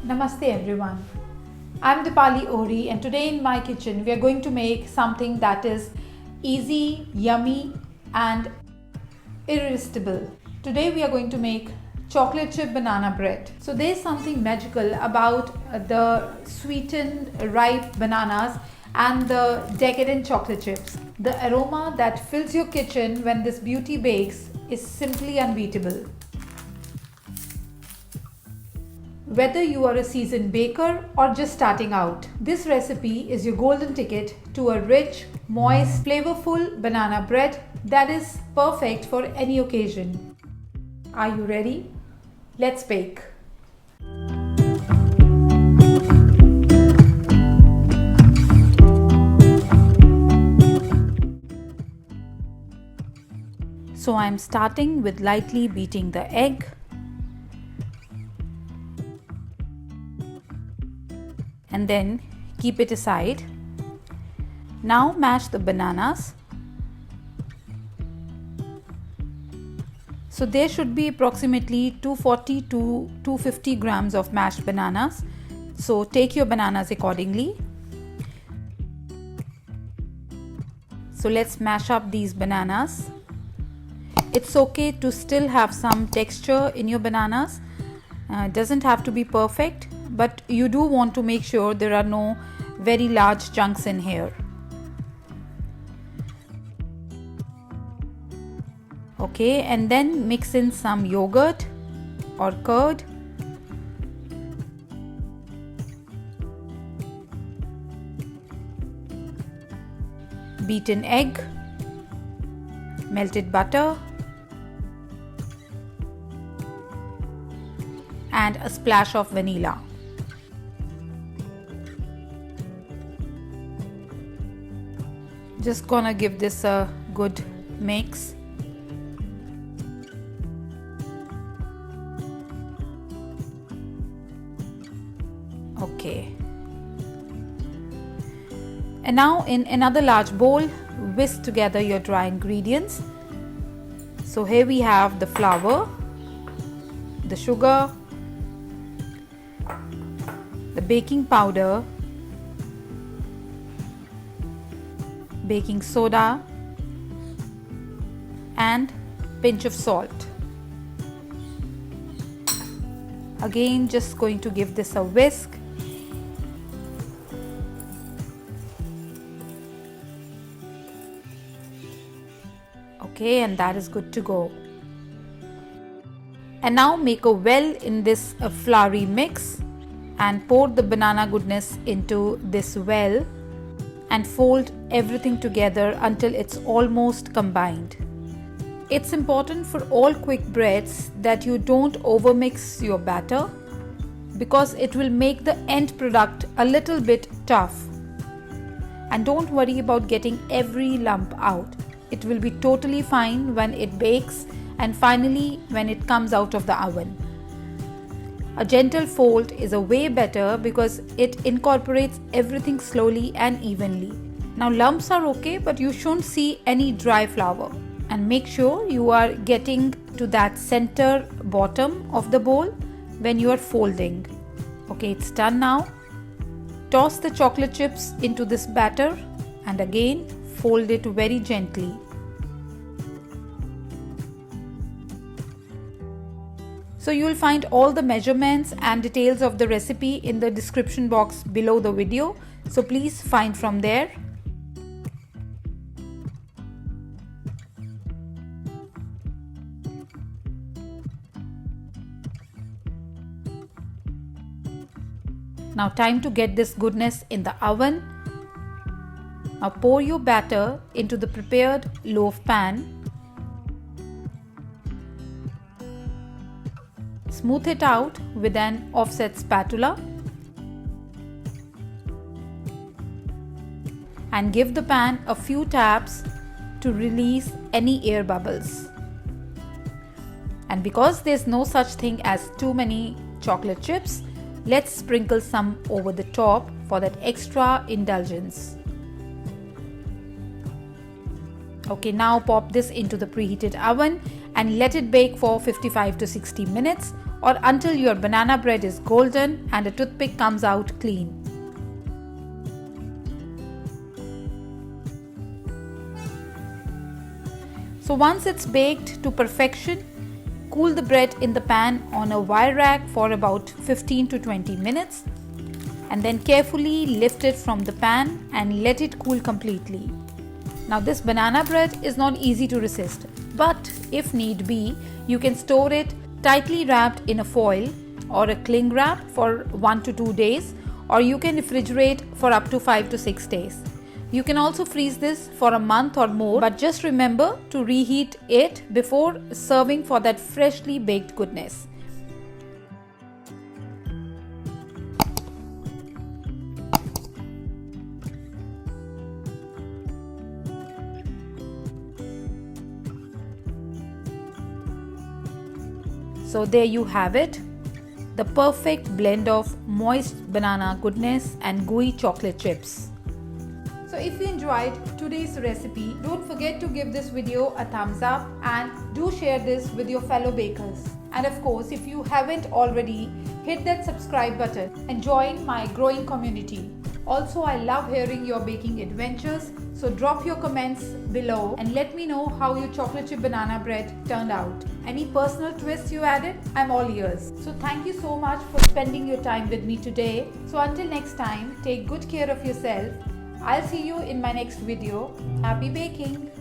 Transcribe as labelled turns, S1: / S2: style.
S1: Namaste everyone. I'm Deepali Ohri and today in my kitchen we are going to make something that is easy, yummy and irresistible. Today we are going to make chocolate chip banana bread. So there's something magical about the sweetened ripe bananas and the decadent chocolate chips. The aroma that fills your kitchen when this beauty bakes is simply unbeatable. Whether you are a seasoned baker or just starting out, this recipe is your golden ticket to a rich, moist, flavorful banana bread that is perfect for any occasion. Are you ready? Let's bake. So I'm starting with lightly beating the egg. And then keep it aside. Now mash the bananas. So there should be approximately 240 to 250 grams of mashed bananas. So take your bananas accordingly. So let's mash up these bananas. It's okay to still have some texture in your bananas. It doesn't have to be perfect, but you do want to make sure there are no very large chunks in here. Okay, and then mix in some yogurt or curd. Beaten egg, melted butter, and a splash of vanilla. Just gonna give this a good mix. Okay. And now in another large bowl, whisk together your dry ingredients. So here we have the flour, the sugar, the baking powder, baking soda, and pinch of salt. Again, just going to give this a whisk. Okay, and that is good to go. And now make a well in this floury mix and pour the banana goodness into this well and fold everything together until it's almost combined. It's important for all quick breads that you don't overmix your batter because it will make the end product a little bit tough. And don't worry about getting every lump out. It will be totally fine when it bakes and finally when it comes out of the oven. A gentle fold is a way better because it incorporates everything slowly and evenly. Now lumps are okay, but you shouldn't see any dry flour. And make sure you are getting to that center bottom of the bowl when you are folding. Okay, it's done now. Toss the chocolate chips into this batter and again fold it very gently. So you will find all the measurements and details of the recipe in the description box below the video. So please find from there. Now time to get this goodness in the oven. Now pour your batter into the prepared loaf pan. Smooth it out with an offset spatula and give the pan a few taps to release any air bubbles. And because there's no such thing as too many chocolate chips, let's sprinkle some over the top for that extra indulgence. Okay, now pop this into the preheated oven and let it bake for 55 to 60 minutes or until your banana bread is golden and a toothpick comes out clean. So once it's baked to perfection, cool the bread in the pan on a wire rack for about 15 to 20 minutes and then carefully lift it from the pan and let it cool completely. Now this banana bread is not easy to resist, but if need be, you can store it tightly wrapped in a foil or a cling wrap for 1 to 2 days, or you can refrigerate for up to 5 to 6 days. You can also freeze this for a month or more, but just remember to reheat it before serving for that freshly baked goodness. So there you have it, the perfect blend of moist banana goodness and gooey chocolate chips. So if you enjoyed today's recipe, don't forget to give this video a thumbs up and do share this with your fellow bakers. And of course, if you haven't already, hit that subscribe button and join my growing community. Also, I love hearing your baking adventures, so drop your comments below and let me know how your chocolate chip banana bread turned out. Any personal twists you added? I'm all ears. So thank you so much for spending your time with me today. So until next time, take good care of yourself. I'll see you in my next video. Happy baking!